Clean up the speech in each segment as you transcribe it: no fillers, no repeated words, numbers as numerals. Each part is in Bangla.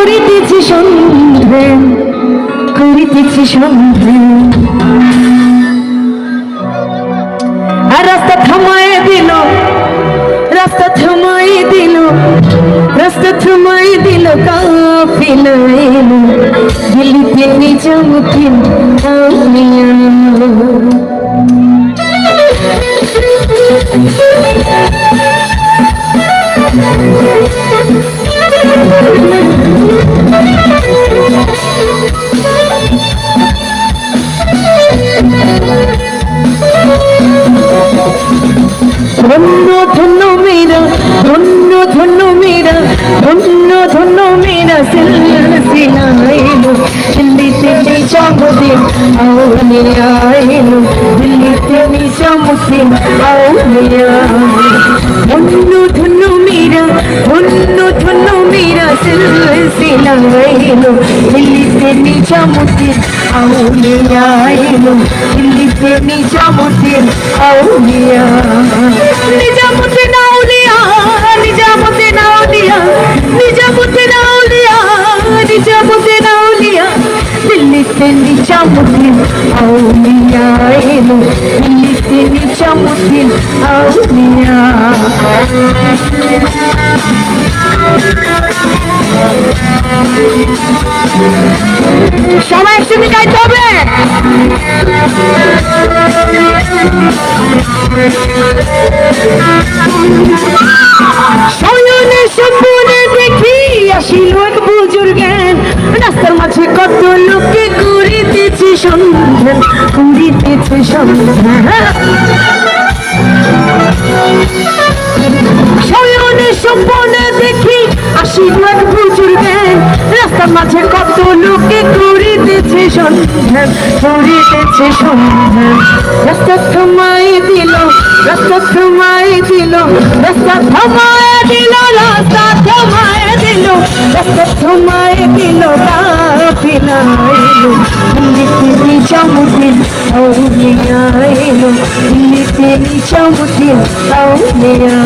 করিতেছি সন্ধান, করিতেছি সন্ধান। আর রাস্তা থামায় দিল, রাস্তা থামায় দিল, রাস্তা থামায় দিল কাফিলা এলো, দিল্লিতে নিজামুদ্দিন আউলিয়া। ধন্য ধন্য মেরা, ধন্য ধন্য মেরা, ধন্য ধন্য মেরা সিলসিলা এলো, দিল্লিতে নিজামুদ্দিন আউলিয়া এলো, দিল্লিতে নিজামুদ্দিন আউলিয়া। ধন্য ধন্য মেরা, ধন্য ধন্য মেরা সিলসিলা এলো, দিল্লিতে নিজামুদ্দিন আউলিয়া এলো, দিল্লিতে নিজামুদ্দিন আউলিয়া। নিজামুদ্দিন আউলিয়া, নিজামুদ্দিন আউলিয়া, নিজামুদ্দিন আউলিয়া, নিজামুদ্দিন আউলিয়া, দিল্লিতে নিজামুদ্দিন আউলিয়া এলো, দিল্লিতে নিজামুদ্দিন আউলিয়া। সবাই একসঙ্গে গাইতে হবে। শয়নে স্বপ্নে দেখি আসিল এক বুজুর্গের, রাস্তার মাঝে কত লোকে করিতেছে সন্ধান, করিতেছে সন্ধান। শয়নে স্বপ্নে দেখি আসিল এক বুজুর্গের, রাস্তার মাঝে কত লোকে করিতেছে সন্ধান, করিতেছে সন্ধান। রাস্তা থামায় দিল, রাস্তা থামায় দিল, রাস্তা থামায় দিল, রাস্তা থামায় দিল, রাস্তা থামায় দিল কাফিলা এলো, দিল্লিতে নিজামুদ্দিন আউলিয়া এলো, দিল্লিতে নিজামুদ্দিন আউলিয়া।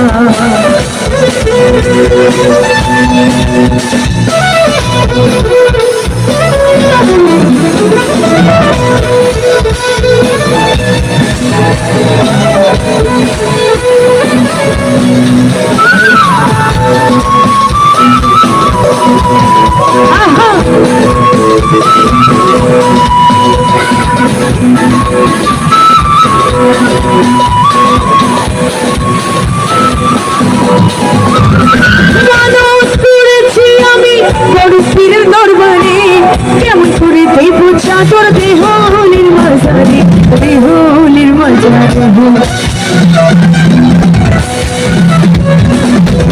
মানুষ করেছি আমি বড় পীরের দরবারে, কেমন করে দেব চাদর দেহলির মাঝারে, দেহলির মাঝারে।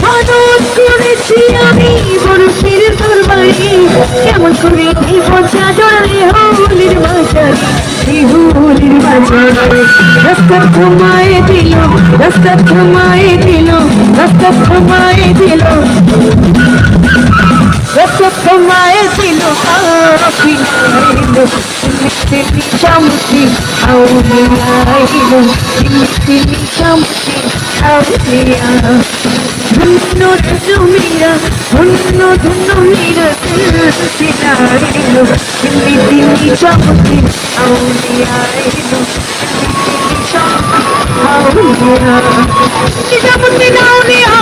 মানুষ করেছি আমি বড় পীরের দরবারে, কেমন করে দেব চাদর দেহলির মাঝারে, দেহলির মাঝারে। রাস্তা থামায় দিল, রাস্তা থামায় দিল, রাস্তা থামায় দিল, রাস্তা থামায় দিল কাফিলা এলো, দিল্লিতে নিজামুদ্দিন আউলিয়া এলো, দিল্লিতে নিজামুদ্দিন আউলিয়া। ধন্য ধন্য মেরা, ধন্য ধন্য মেরা সিলসিলা এলো, দিল্লিতে নিজামুদ্দিন আউলিয়া এলো, দিল্লিতে নিজামুদ্দিন আউলিয়া। নিজামুদ্দিন আউলিয়া,